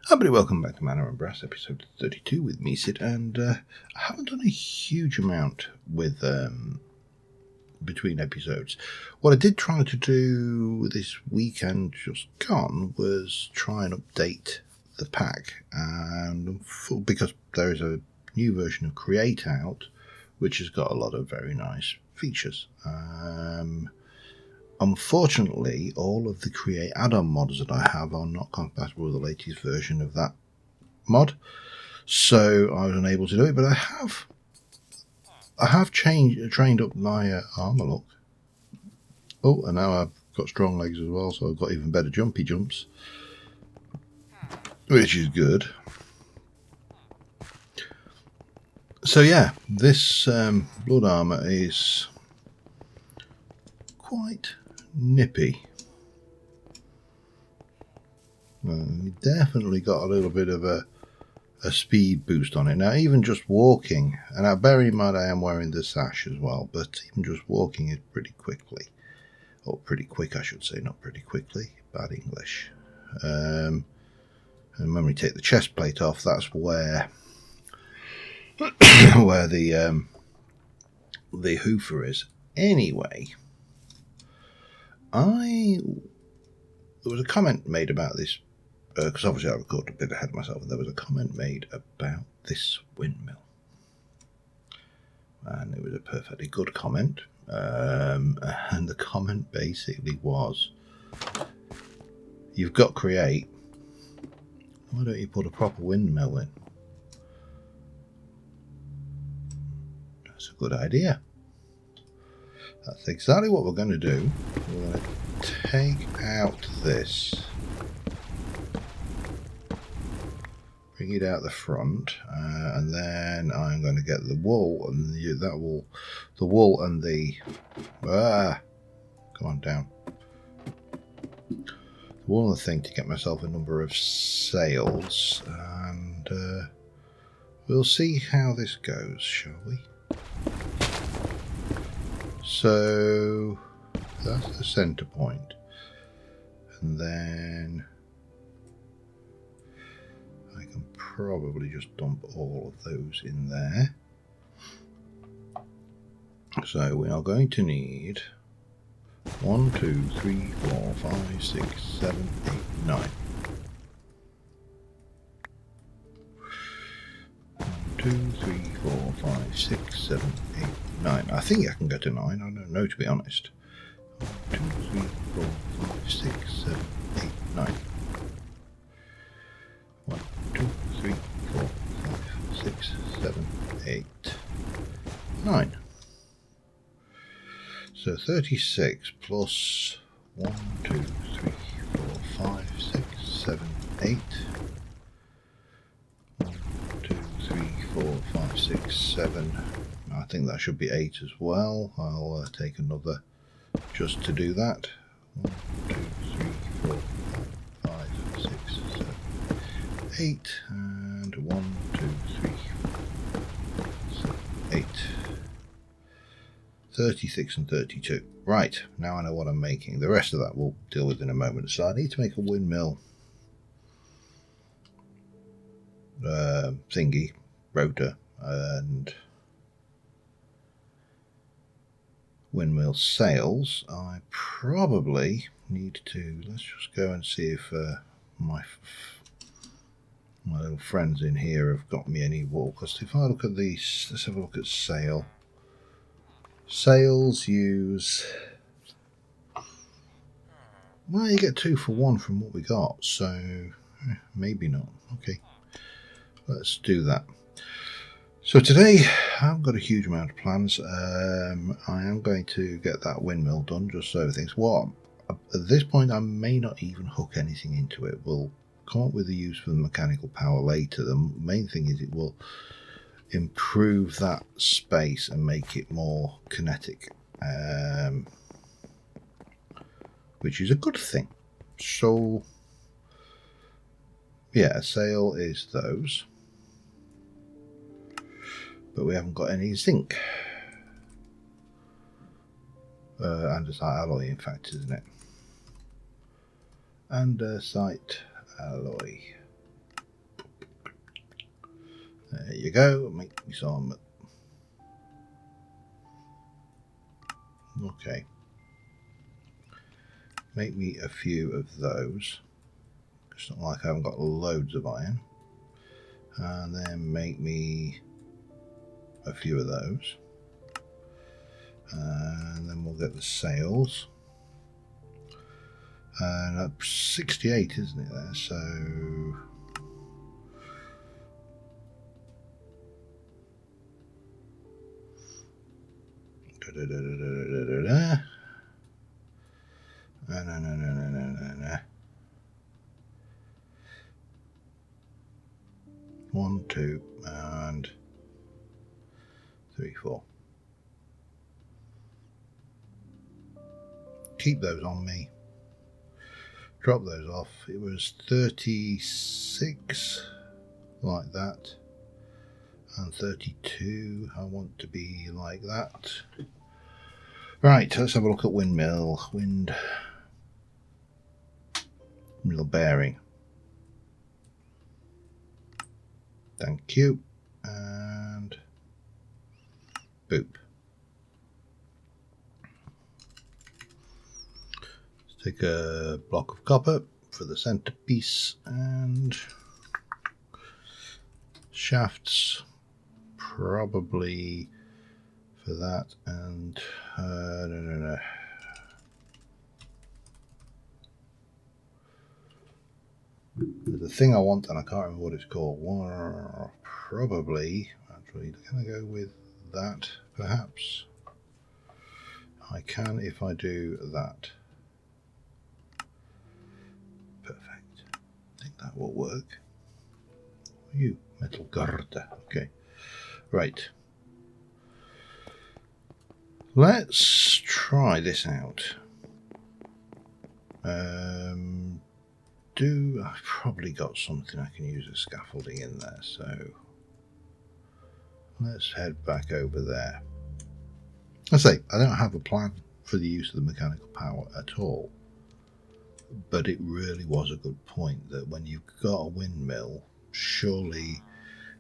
Hi everybody, welcome back to Manor and Brass, episode 32 with me, Sid, and I haven't done a huge amount with between episodes. What I did try to do this weekend just gone was try and update the pack, and because there is a new version of Create out, which has got a lot of very nice features. Unfortunately, all of the Create add-on mods that I have are not compatible with the latest version of that mod, so I was unable to do it. But I have trained up my armor. Look, oh, and now I've got strong legs as well, so I've got even better jumpy jumps, which is good. So yeah, this blood armor is quite nippy. Definitely got a little bit of a speed boost on it. Now, even just walking, and now bear in mind I am wearing the sash as well, but even just walking is pretty quickly. Or pretty quick, I should say, not pretty quickly. Bad English. And when we take the chest plate off, that's where where the hoofer is. Anyway, there was a comment made about this, because obviously I recorded a bit ahead of myself, and there was a comment made about this windmill. And it was a perfectly good comment. And the comment basically was, you've got Create, why don't you put a proper windmill in? That's a good idea. That's exactly what we're going to do. We're going to take out this, bring it out the front, and then I'm going to get the wool, and the wool and the come on down. The wool and the thing to get myself a number of sails, and we'll see how this goes, shall we? So that's the center point, and then I can probably just dump all of those in there. So we are going to need 1, 2, 3, 4, 5, 6, 7, 8, 9. 1, 2, 3, 4, 5, 6, 7, 8, 9. I think I can go to 9. I don't know, to be honest. 1, 2, 3, 4, 5, 6, 7, 8, 9. 1, 2, 3, 4, 5, 6, 7, 8, 9. So 36 plus 1, 2, 3, 4, 5, 6, 7, 8. 1, 2, 3, 4, 5, 6, 7. I think that should be 8 as well. I'll take another just to do that. 1, 2, 3, 4, 5, 6, 7, 8. And 1, 2, 3, 4, 7, 8. 36 and 32. Right, now I know what I'm making. The rest of that we'll deal with in a moment. So I need to make a windmill thingy, rotor, and windmill sails. I probably need to, let's just go and see if my little friends in here have got me any wool. Because if I look at these, let's have a look at sail. Sails use, well, you get 2 for 1 from what we got, so maybe not. Okay, let's do that. So today I haven't got a huge amount of plans. I am going to get that windmill done, just so everything's warm. At this point I may not even hook anything into it. We'll come up with a use for the mechanical power later. The main thing is it will improve that space and make it more kinetic, which is a good thing. So yeah, a sail is those, but we haven't got any zinc. Andesite alloy, in fact, isn't it? Andesite alloy. There you go. Make me some. Okay. Make me a few of those. It's not like I haven't got loads of iron. And then make me a few of those. And then we'll get the sails. And up 68, isn't it there? So no. 1, 2, and 3, 4. Keep those on me. Drop those off. It was 36, like that, and 32. I want to be like that. Right, let's have a look at windmill. Windmill bearing. Thank you. And boop. Let's take a block of copper for the centerpiece and shafts, probably for that, and no. There's a thing I want and I can't remember what it's called. Probably, actually, can I go with that perhaps? I can if I do that. Perfect. I think that will work. You metal girder. Okay. Right. Let's try this out. I've probably got something I can use as scaffolding in there, so let's head back over there. I say, I don't have a plan for the use of the mechanical power at all, but it really was a good point that when you've got a windmill, surely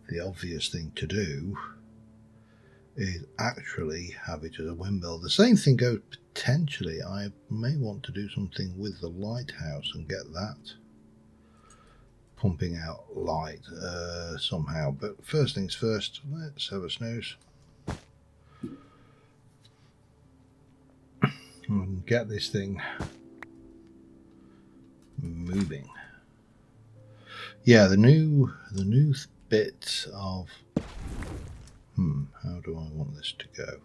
the obvious thing to do is actually have it as a windmill. The same thing goes potentially, I may want to do something with the lighthouse and get that pumping out light somehow. But first things first, let's have a snooze and get this thing moving. Yeah, the new bit of how do I want this to go?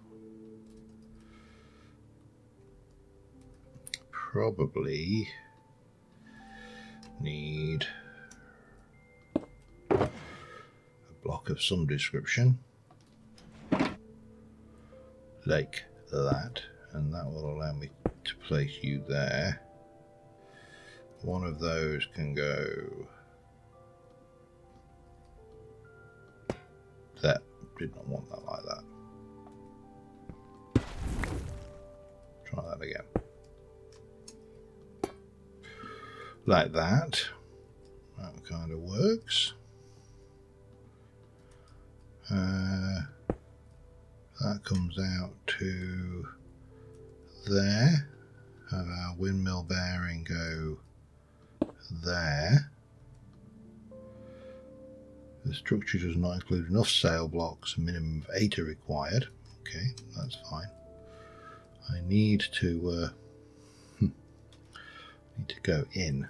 Probably need a block of some description like that, and that will allow me to place you there. One of those can go there. Did not want that like that. Try that again. Like that. That kind of works. That comes out to there. Have our windmill bearing go there. The structure does not include enough sail blocks. A minimum of 8 are required. Okay, that's fine. I need to go in.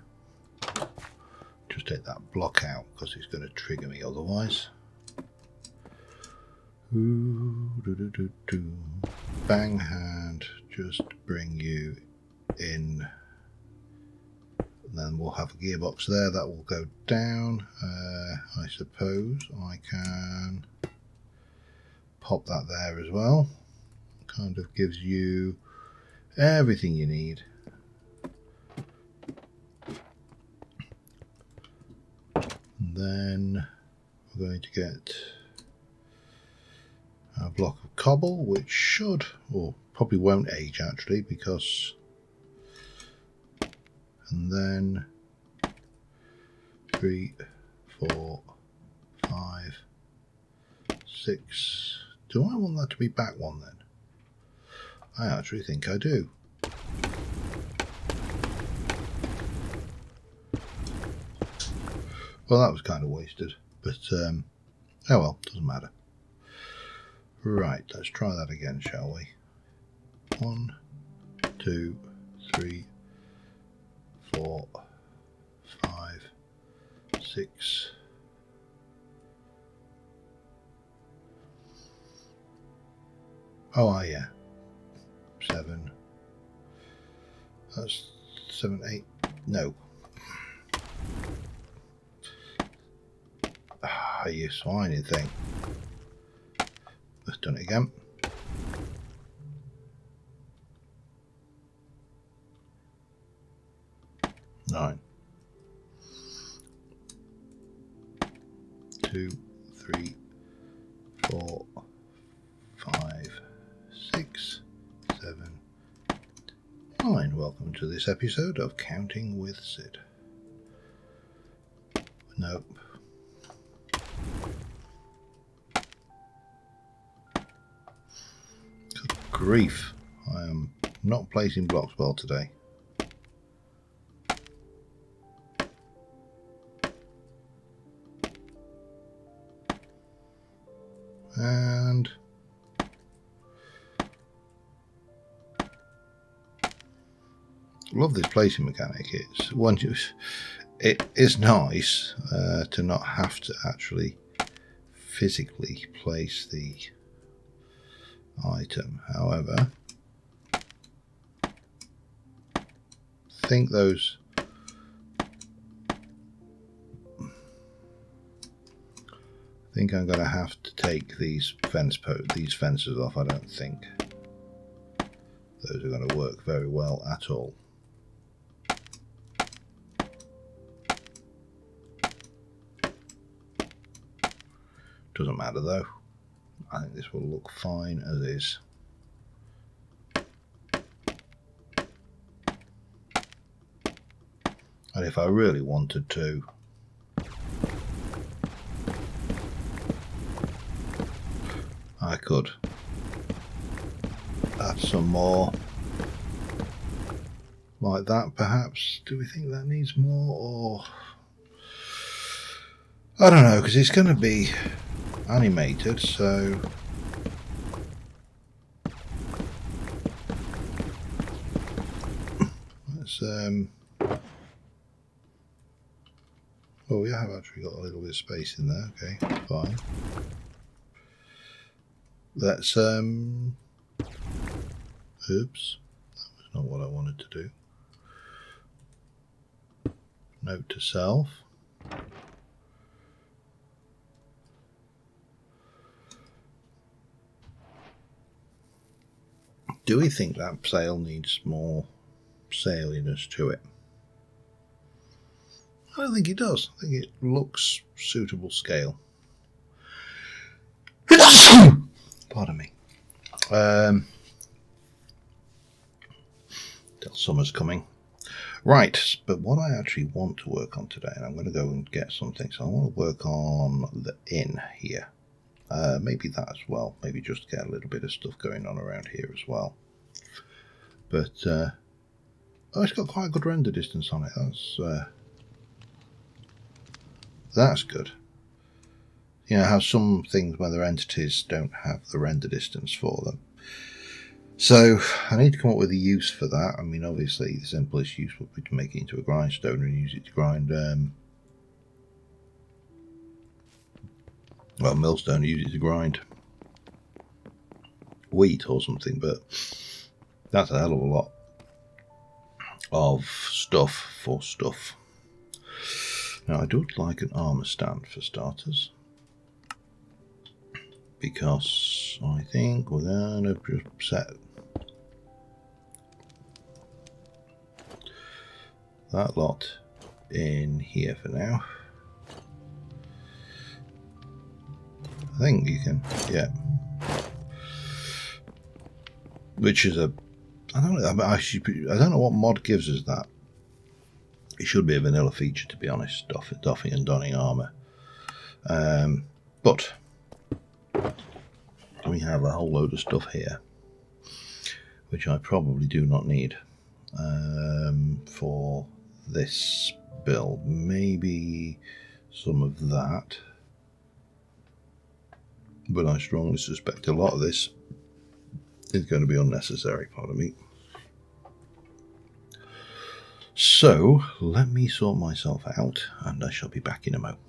Just take that block out because it's going to trigger me otherwise. Bang hand, just bring you in. And then we'll have a gearbox there that will go down. I suppose I can pop that there as well. Kind of gives you everything you need. And then we're going to get a block of cobble, which should, or probably won't age actually, because, and then 3, 4, 5, 6. Do I want that to be back 1 then? I actually think I do. Well, that was kind of wasted, but oh well, doesn't matter. Right, let's try that again, shall we? 1, 2, 3, 4, 5, 6. Oh, yeah. 7. That's 7, 8. No. Ah, you swiney thing. Let's done it again. Nine. 2, 3, 4, 5, 6, 7, 9. Welcome to this episode of Counting with Sid. Nope. Good grief. I am not placing blocks well today. And love this placing mechanic. It's one. It is nice to not have to actually physically place the item. However, I think those. I think I'm going to have to take these fences off. I don't think those are going to work very well at all. Doesn't matter though. I think this will look fine as is. And if I really wanted to, I could add some more like that perhaps. Do we think that needs more, or I don't know, because it's going to be animated, so let's well, we have actually got a little bit of space in there. Okay, fine. Let's oops, that was not what I wanted to do. Note to self. Do we think that sail needs more sailiness to it? I don't think it does. I think it looks suitable scale. Pardon me. Till summer's coming. Right, but what I actually want to work on today, and I'm going to go and get something, so I want to work on the inn here. Maybe that as well. Maybe just get a little bit of stuff going on around here as well. But oh, it's got quite a good render distance on it. That's good. You know how some things, when they're entities, don't have the render distance for them. So I need to come up with a use for that. I mean, obviously the simplest use would be to make it into a grindstone and use it to grind well, millstone, use it to grind wheat or something, but that's a hell of a lot of stuff for stuff. Now I would like an armor stand for starters, because I think we're going to just set that lot in here for now. I think you can, yeah. Which is a, I don't know what mod gives us that. It should be a vanilla feature, to be honest, doffing and donning armour. But we have a whole load of stuff here, which I probably do not need for this build. Maybe some of that, but I strongly suspect a lot of this is going to be unnecessary, pardon me. So let me sort myself out and I shall be back in a moment.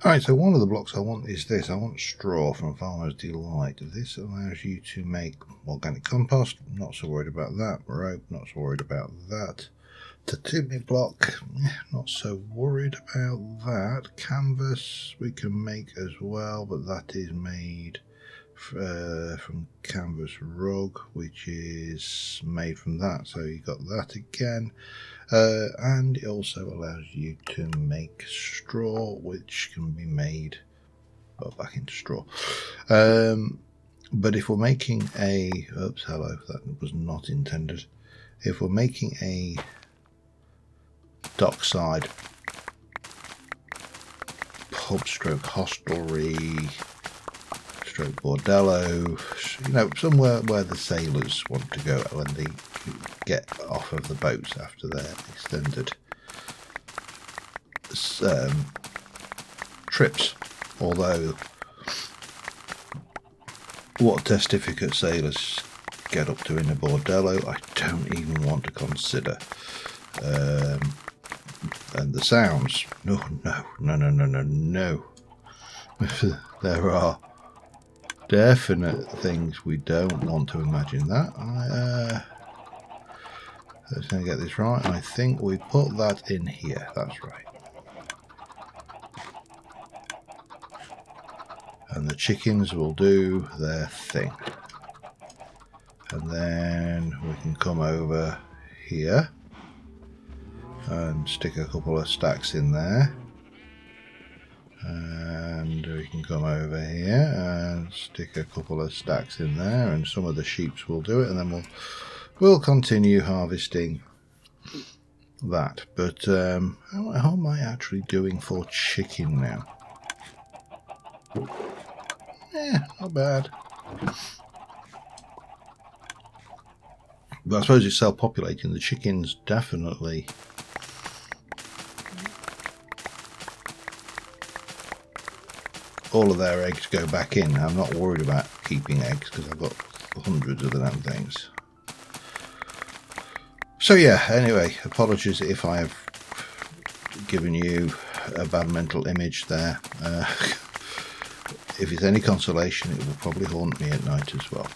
Alright, so one of the blocks I want is this. I want straw from Farmer's Delight. This allows you to make organic compost. Not so worried about that. Rope, not so worried about that. Tatumi block, not so worried about that. Canvas we can make as well, but that is made from canvas rug, which is made from that. So you got that again. And it also allows you to make straw, which can be made back into straw. But if we're making a oops, hello, that was not intended. If we're making a dockside pub stroke hostelry stroke bordello, you know, somewhere where the sailors want to go when they get off of the boats after their extended trips. Although what testificate sailors get up to in a bordello, I don't even want to consider. And the sounds, no. There are definite things we don't want to imagine that. Let's going to get this right. I think we put that in here. That's right. And the chickens will do their thing. And then we can come over here and stick a couple of stacks in there. And we can come over here and stick a couple of stacks in there, and some of the sheeps will do it, and then we'll continue harvesting that. But how am I actually doing for chicken now? Not bad. But I suppose it's self-populating. The chickens definitely all of their eggs go back in. I'm not worried about keeping eggs because I've got hundreds of the damn things. So yeah, anyway, apologies if I have given you a bad mental image there. If it's any consolation, it will probably haunt me at night as well.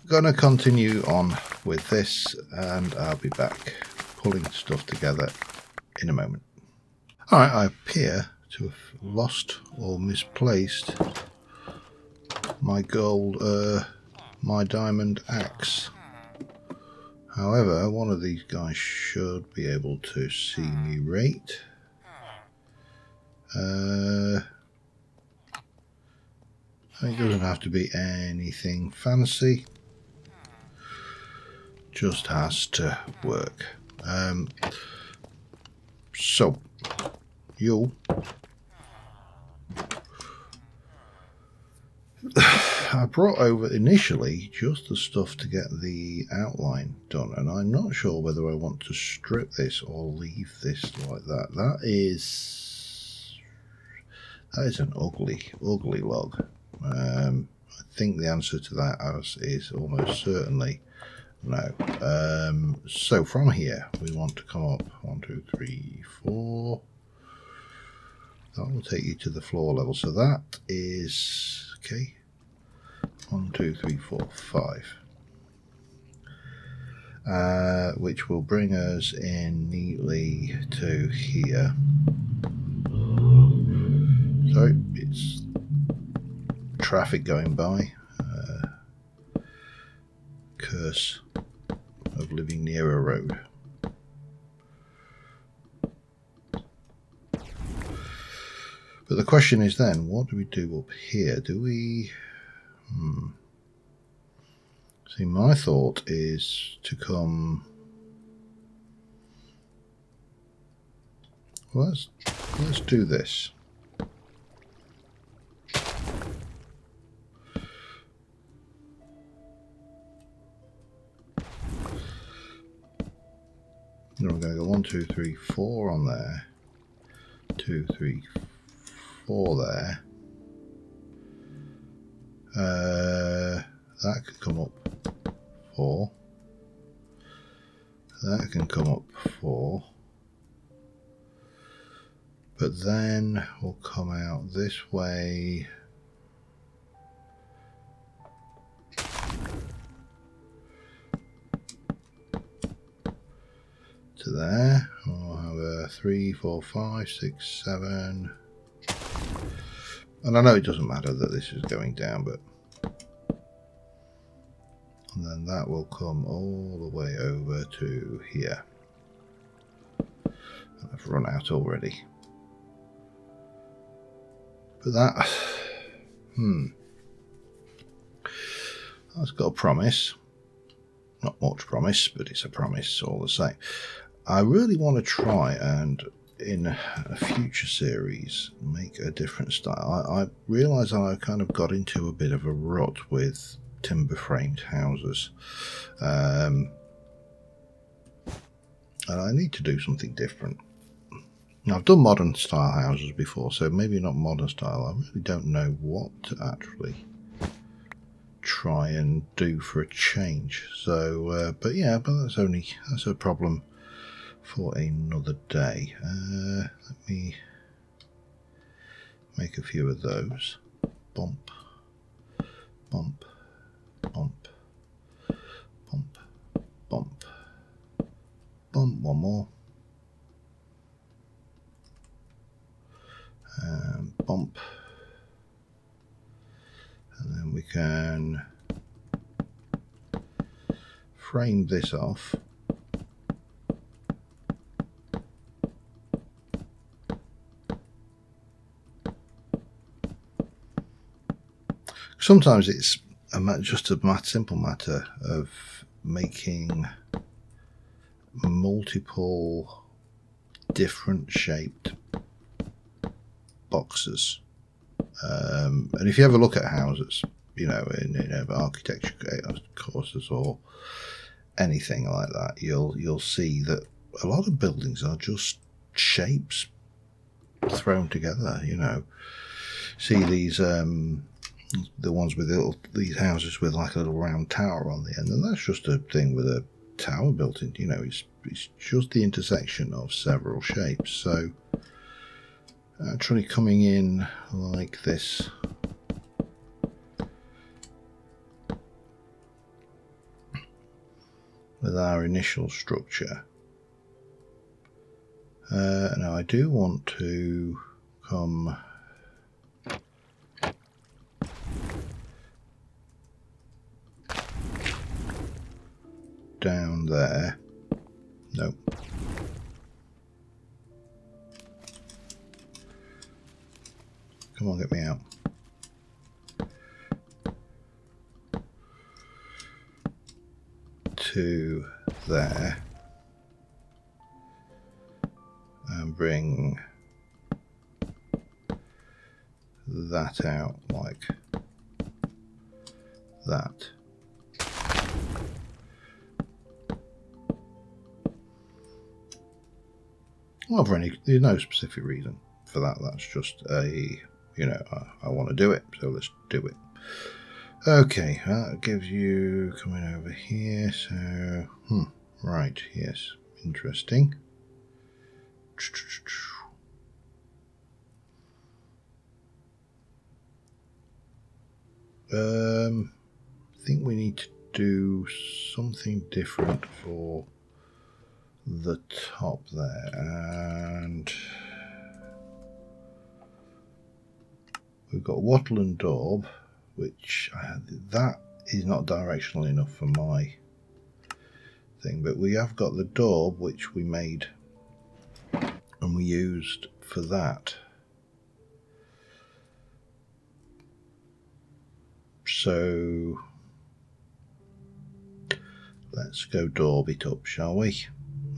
Gonna continue on with this and I'll be back pulling stuff together in a moment. Alright, I appear to have lost or misplaced my gold, my diamond axe. However, one of these guys should be able to see me right. It doesn't have to be anything fancy, just has to work. So you I brought over initially just the stuff to get the outline done, and I'm not sure whether I want to strip this or leave this like that. That is an ugly log. I think the answer to that is almost certainly no. So from here we want to come up 1, 2, 3, 4. That will take you to the floor level. So that is okay. 1, 2, 3, 4, 5. Which will bring us in neatly to here. Sorry, it's traffic going by. Curse of living near a road. But the question is then, what do we do up here? Do we... See, my thought is to come... Well, let's do this. Then we're going to go 1, 2, 3, 4 on there. 2, 3, 4 there. That can come up 4. That can come up 4. But then we'll come out this way. To there. We'll have a 3, 4, 5, 6, 7. And I know it doesn't matter that this is going down, but. And then that will come all the way over to here. I've run out already. But that, that's got a promise. Not much promise, but it's a promise all the same. I really want to try and, in a future series, make a different style. I realise I kind of got into a bit of a rut with timber framed houses. And I need to do something different. Now, I've done modern style houses before, so maybe not modern style. I really don't know what to actually try and do for a change. So, but that's a problem for another day. Let me make a few of those. Bump, bump, bump, bump, bump, bump. One more. Bump, and then we can frame this off. Sometimes it's just a simple matter of making multiple different shaped boxes, and if you ever look at houses, in architecture courses or anything like that, you'll see that a lot of buildings are just shapes thrown together. See these the ones with these houses with like a little round tower on the end, and that's just a thing with a tower built in. It's just the intersection of several shapes. So actually coming in like this with our initial structure. Now I do want to come down there. Nope. Come on, get me out. To there. And bring that out like that. Well, there's no specific reason for that. That's just I want to do it, so let's do it. Okay, that gives you coming over here. So, right, yes, interesting. I think we need to do something different for the top there, and we've got wattle and daub, which that is not directional enough for my thing, but we have got the daub, which we made and we used for that. So let's go daub it up, shall we?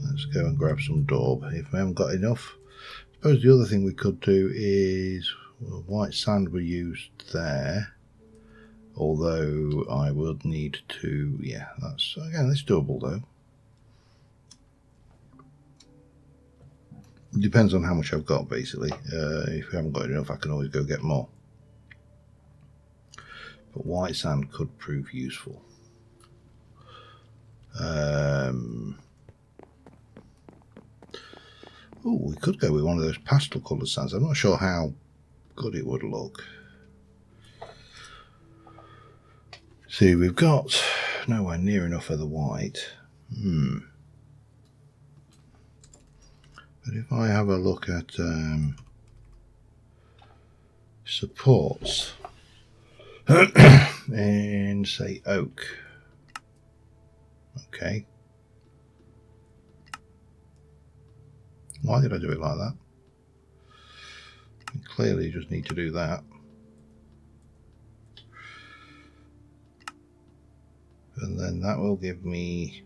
Let's go and grab some daub. If we haven't got enough, I suppose the other thing we could do is, white sand we used there, although I would need to, that's doable though. It depends on how much I've got, basically. If I haven't got enough, I can always go get more. But white sand could prove useful. Oh, we could go with one of those pastel coloured sands. I'm not sure how good it would look. See, we've got nowhere near enough of the white. But if I have a look at supports and say oak, okay. Why did I do it like that? I clearly just need to do that. And then that will give me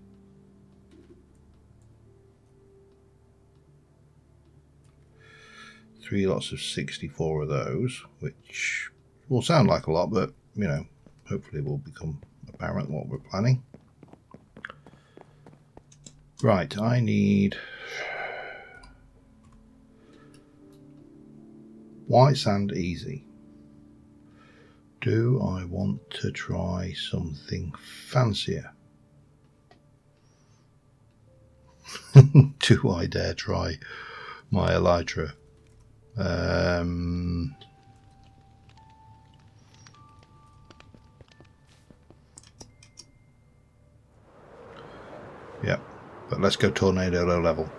three lots of 64 of those, which will sound like a lot, but you know, hopefully will become apparent what we're planning. Right, I need white sand easy. Do I want to try something fancier? Do I dare try my elytra? Yep, but let's go tornado low level.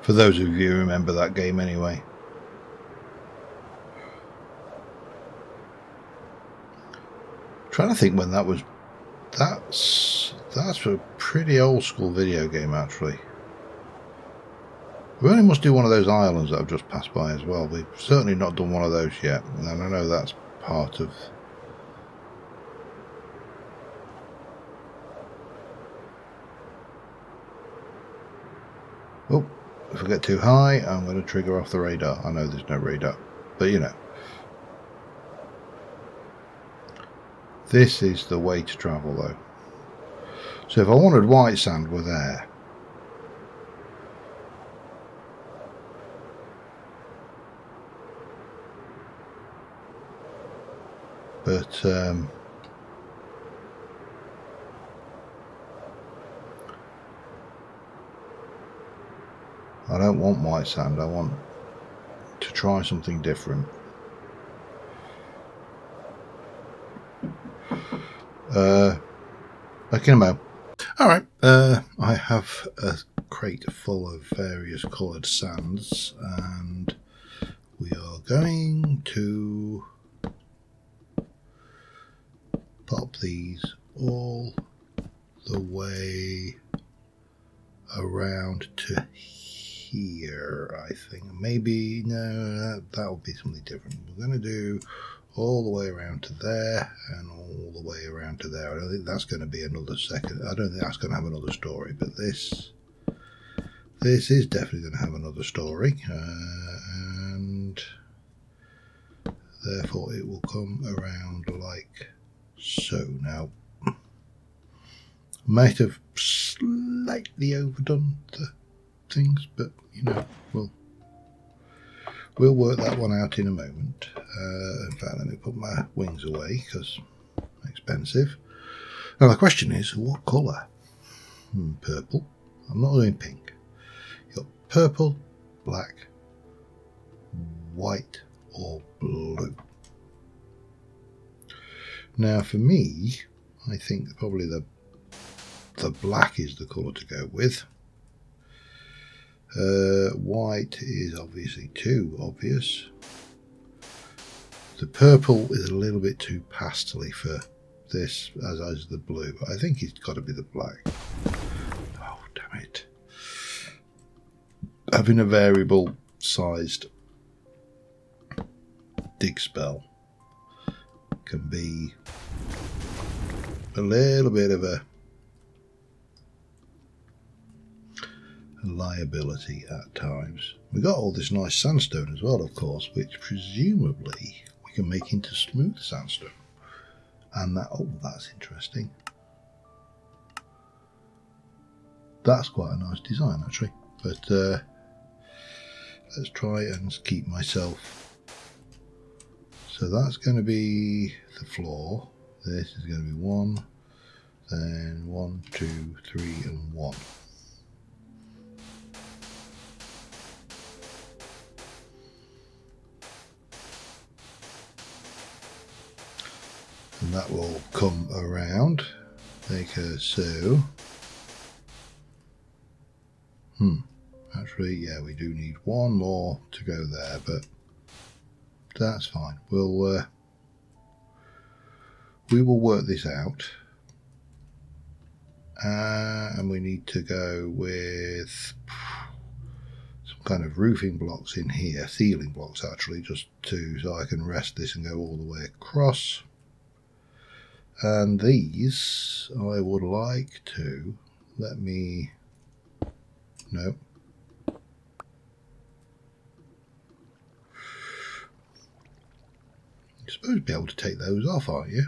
For those of you who remember that game anyway. I'm trying to think when that was. That's a pretty old school video game, actually. We only must do one of those islands that I've just passed by as well. We've certainly not done one of those yet, and I know that's part of. Oh, if I get too high, I'm going to trigger off the radar. I know there's no radar, but you know. This is the way to travel, though. So if I wanted white sand, we're there. But I don't want white sand. I want to try something different. Back in a moment. Alright, I have a crate full of various coloured sands, and we are going to pop these all the way around to here, I think. Maybe, no, that'll be something different. We're going to do all the way around to there and all the way around to there. I don't think that's going to be another second. I don't think that's going to have another story, but this is definitely going to have another story, and therefore it will come around like so. Now, might have slightly overdone the things, but you know, we'll work that one out in a moment. In fact, let me put my wings away because expensive. Now the question is, what colour? Purple. I'm not doing pink. You've got purple, black, white, or blue. Now for me, I think probably the black is the colour to go with. White is obviously too obvious. The purple is a little bit too pastely for this, as is the blue. I think it's got to be the black. Oh, damn it. Having a variable sized dig spell can be a little bit of a liability at times. We got all this nice sandstone as well, of course, which presumably we can make into smooth sandstone. And that, oh, that's interesting. That's quite a nice design actually, but let's try and keep myself. So that's going to be the floor. This is going to be 1, then 1, 2, 3 and 1. And that will come around, make a so. Actually, yeah, we do need one more to go there, but that's fine. We will work this out. And we need to go with some kind of roofing blocks in here, ceiling blocks actually, just so I can rest this and go all the way across. And these I would like to no. You're supposed to be able to take those off, aren't you?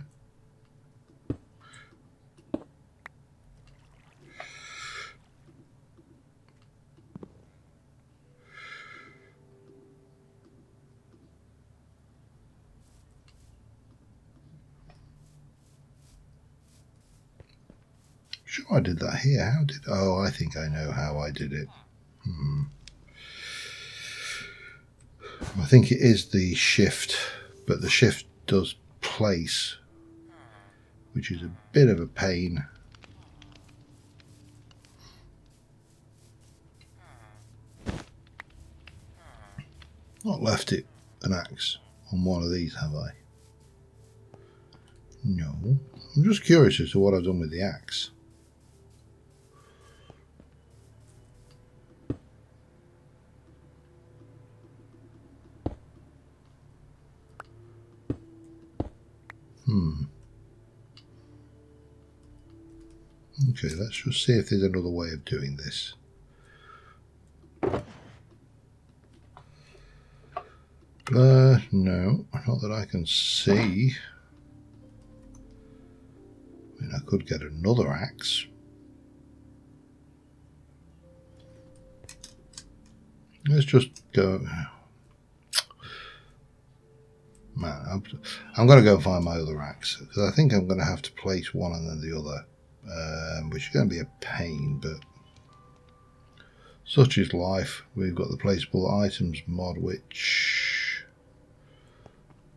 Sure, I did that here. Oh, I think I know how I did it. I think it is the shift, but the shift does place, which is a bit of a pain. Not left it an axe on one of these, have I? No. I'm just curious as to what I've done with the axe. Okay, let's just see if there's another way of doing this. No, not that I can see. I mean, I could get another axe. Let's just go. Man, I'm going to go find my other axe, because I think I'm going to have to place one and then the other, which is going to be a pain, but such is life. We've got the placeable items mod, which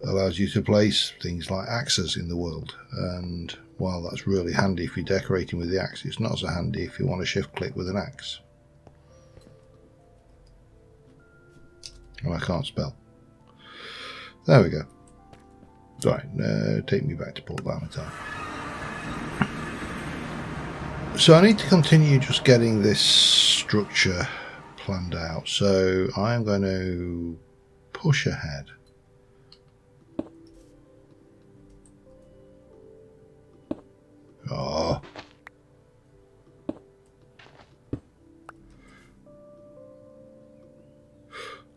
allows you to place things like axes in the world, and while that's really handy if you're decorating with the axe, it's not so handy if you want to shift click with an axe. And I can't spell. There we go. Right, take me back to Port Valentine. So I need to continue just getting this structure planned out. So I'm going to push ahead. Oh.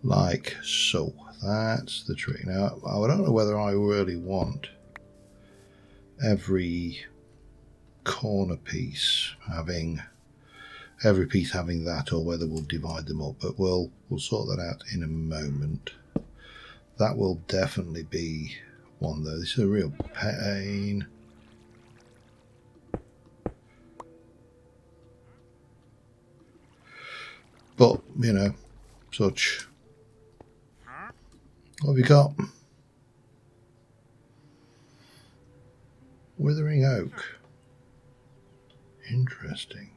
Like so. That's the trick. Now, I don't know whether I really want every corner piece having that, or whether we'll divide them up, but we'll sort that out in a moment. That will definitely be one though. This is a real pain. But, you know, such. What have you got? Withering oak. Interesting.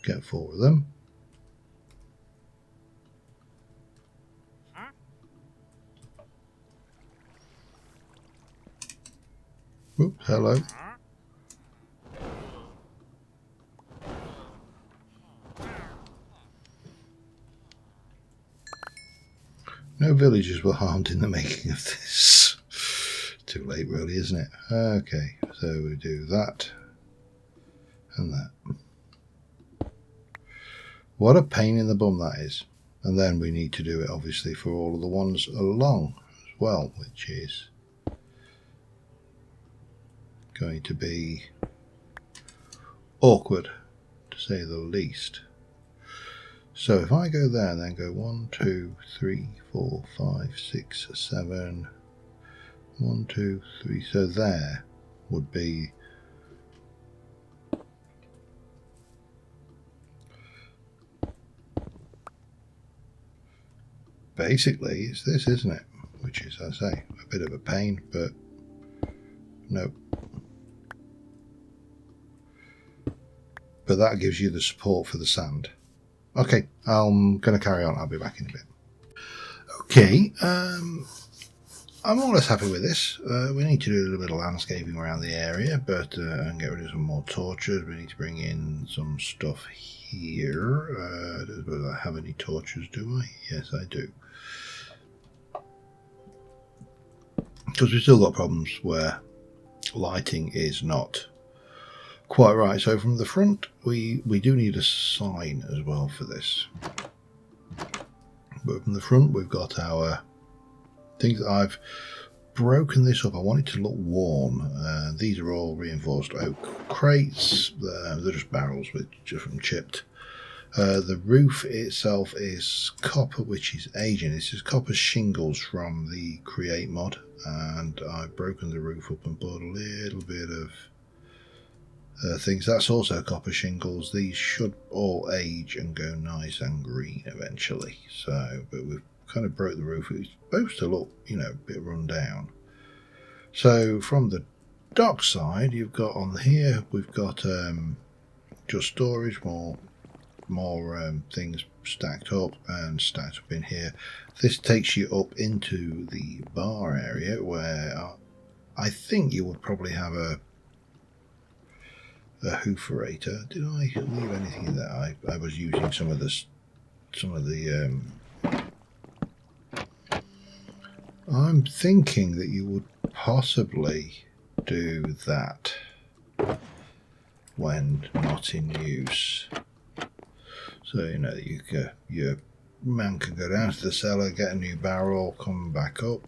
Get 4 of them. Oops, hello. No villagers were harmed in the making of this. Too late really, isn't it? Okay, so we do that and that. What a pain in the bum that is. And then we need to do it obviously for all of the ones along. well, which is going to be awkward, to say the least. So if I go there and then go 1, 2, 3, 4, 5, 6, 7, 1, 2, 3, so there would be basically it's this, isn't it? Which is, as I say, a bit of a pain, but no. But that gives you the support for the sand. Okay, I'm going to carry on. I'll be back in a bit. Okay, I'm more or less happy with this. We need to do a little bit of landscaping around the area, but and get rid of some more torches. We need to bring in some stuff here. Do I have any torches, do I? Yes, I do. Because we've still got problems where lighting is not quite right. So from the front, we do need a sign as well for this. But from the front, we've got our things that I've broken this up. I want it to look worn. These are all reinforced oak crates. They're just barrels with different chipped. The roof itself is copper, which is aging. This is copper shingles from the Create mod, and I've broken the roof up and put a little bit of things. That's also copper shingles. These should all age and go nice and green eventually. So, but we've kind of broke the roof. It's supposed to look, you know, a bit run down. So from the dock side, you've got on here, we've got just storage, more things stacked up and stacked up in here. This takes you up into the bar area where I think you would probably have a hooferator. Did I leave anything in there? I was using some of the I'm thinking that you would possibly do that when not in use. So, you know, your man can go down to the cellar, get a new barrel, come back up,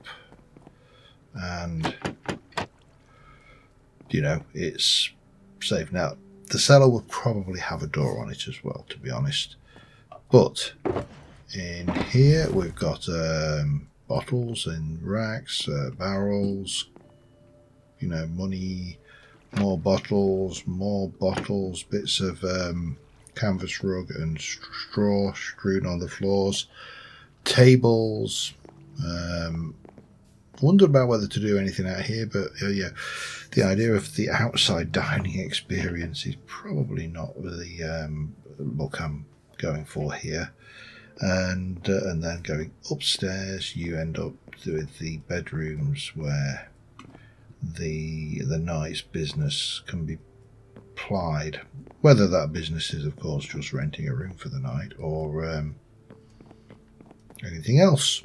and, you know, it's safe. Now, the cellar will probably have a door on it as well, to be honest. But in here, we've got bottles in racks, barrels, you know, money, more bottles, bits of canvas rug and straw strewn on the floors, tables. Wondered about whether to do anything out here, but yeah, the idea of the outside dining experience is probably not the look I'm going for here. And then going upstairs, you end up with the bedrooms where the night's business can be plied. Whether that business is, of course, just renting a room for the night or anything else.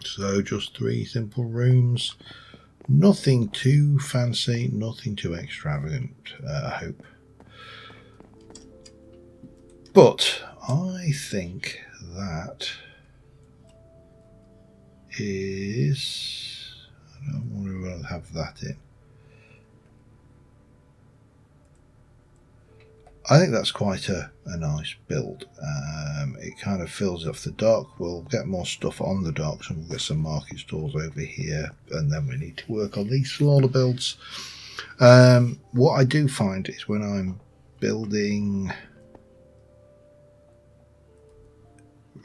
So just 3 simple rooms. Nothing too fancy, nothing too extravagant, I hope. But I think that is... I don't want to have that in. I think that's quite a nice build. It kind of fills off the dock. We'll get more stuff on the docks and we'll get some market stalls over here, and then we need to work on these smaller builds. What I do find is when I'm building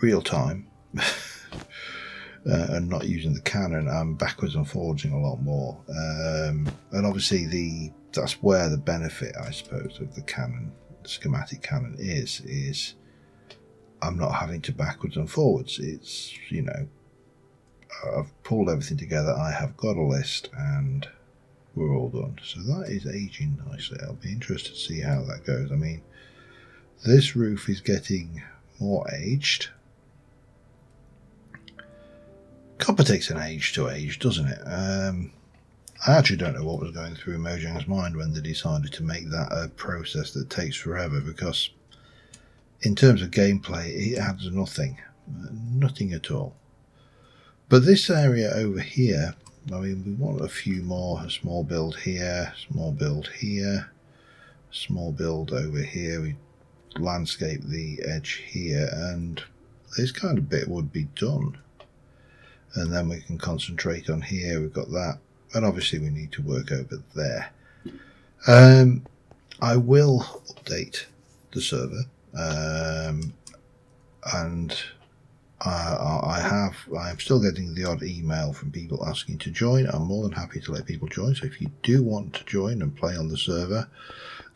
real time and not using the cannon, I'm backwards and forwardsing a lot more. And obviously that's where the benefit, I suppose, of the cannon, schematic cannon is I'm not having to backwards and forwards. It's, you know, I've pulled everything together, I have got a list, and we're all done. So that is aging nicely. I'll be interested to see how that goes. I mean, this roof is getting more aged. Copper takes an age to age, doesn't it? I actually don't know what was going through Mojang's mind when they decided to make that a process that takes forever, because in terms of gameplay, it adds nothing at all. But this area over here, I mean, we want a few more. A small build here, small build here, small build over here. We landscape the edge here, and this kind of bit would be done. And then we can concentrate on here. We've got that. And obviously we need to work over there. I will update the server. And I'm still getting the odd email from people asking to join. I'm more than happy to let people join. So if you do want to join and play on the server,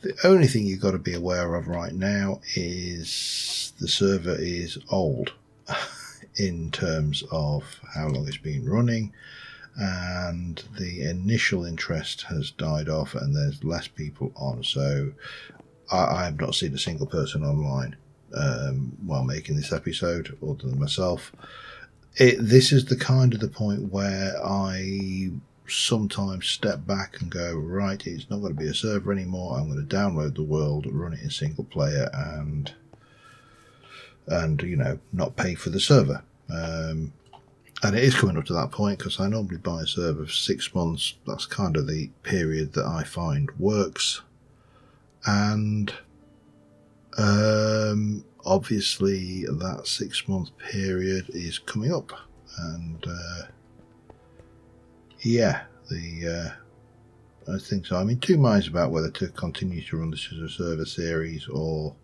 the only thing you've got to be aware of right now is the server is old in terms of how long it's been running, and the initial interest has died off and there's less people on. So I have not seen a single person online while making this episode other than myself. This is the kind of the point where I sometimes step back and go, right, it's not going to be a server anymore. I'm going to download the world, run it in single player, and you know, not pay for the server. And it is coming up to that point, because I normally buy a server for 6 months. That's kind of the period that I find works. And obviously that 6 month period is coming up, and yeah, I think so. I'm in two minds about whether to continue to run this as a server series or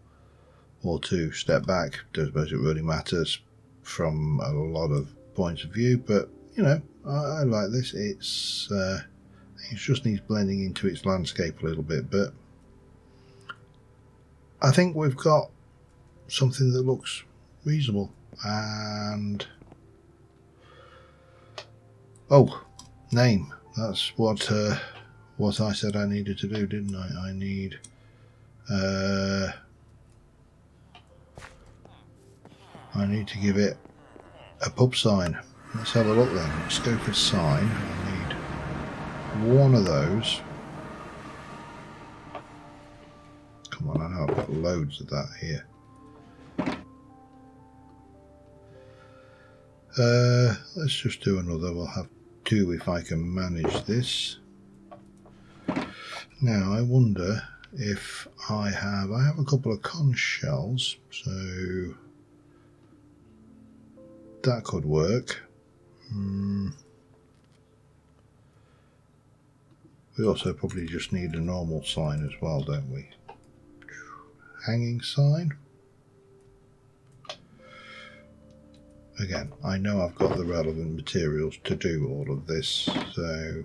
to step back. Don't suppose it really matters from a lot of points of view, but you know, I like this. It just needs blending into its landscape a little bit, but I think we've got something that looks reasonable. And oh, name. That's what I said I needed to do, didn't I? I need to give it a pub sign. Let's have a look then. Let's go for sign. I need one of those. Come on, I know I've got loads of that here. Let's just do another. We'll have two if I can manage this. Now I wonder if I have a couple of conch shells, so that could work. We also probably just need a normal sign as well, don't we? Hanging sign. Again, I know I've got the relevant materials to do all of this, so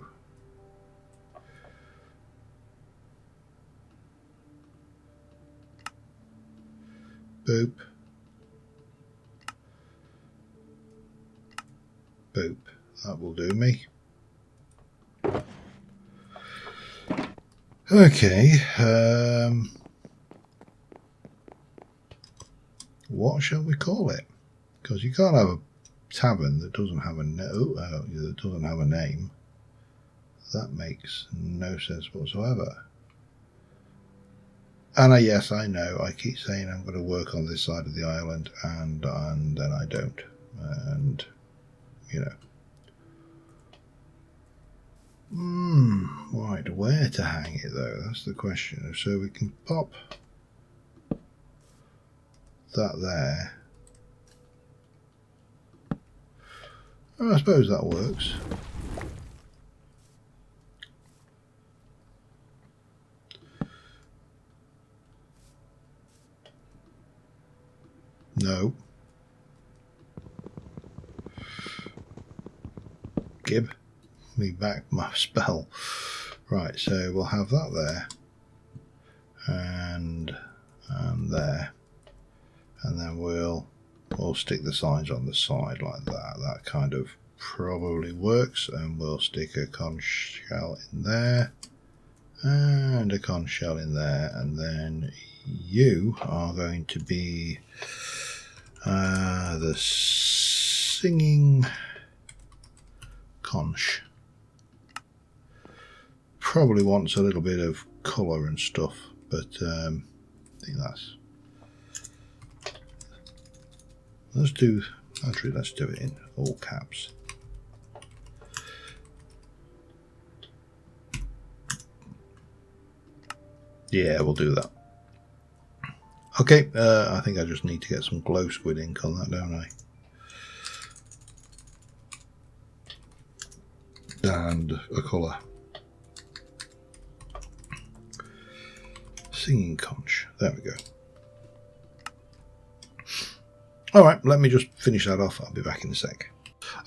boop, boop, that will do me. Okay, what shall we call it? Because you can't have a tavern that doesn't have a name. That makes no sense whatsoever. And yes, I know, I keep saying I'm going to work on this side of the island, and then I don't. And, you know. Right, where to hang it though? That's the question. So we can pop that there. I suppose that works. No. Give me back my spell. Right, so we'll have that there. And there. And then we'll stick the signs on the side like that. That kind of probably works. And we'll stick a conch shell in there. And a conch shell in there. And then you are going to be the singing conch. Probably wants a little bit of colour and stuff, but I think that's... Let's do it in all caps. Yeah, we'll do that. Okay, I think I just need to get some glow squid ink on that, don't I? And a colour. Singing conch. There we go. Alright, let me just finish that off. I'll be back in a sec.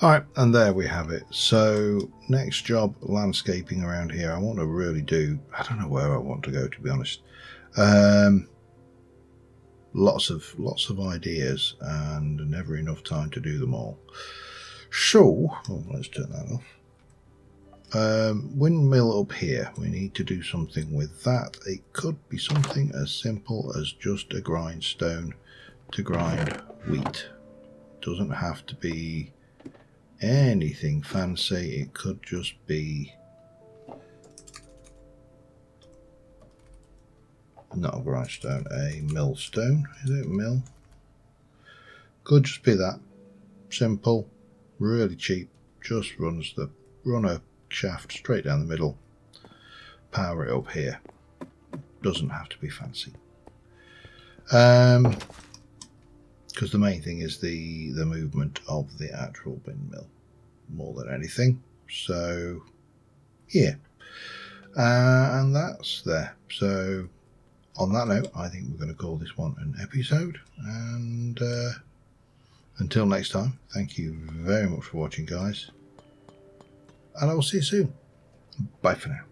Alright, and there we have it. So, next job, landscaping around here. I want to really do... I don't know where I want to go, to be honest. Lots of ideas and never enough time to do them all. So, let's turn that off. Windmill up here. We need to do something with that. It could be something as simple as just a grindstone to grind wheat. Doesn't have to be anything fancy. It could just be not a grindstone, a millstone. Is it mill? Could just be that. Simple, really cheap. Just run a shaft straight down the middle. Power it up here. Doesn't have to be fancy. Because the main thing is the movement of the actual windmill more than anything. So yeah, and that's there. So on that note, I think we're going to call this one an episode, and until next time, thank you very much for watching, guys, and I will see you soon. Bye for now.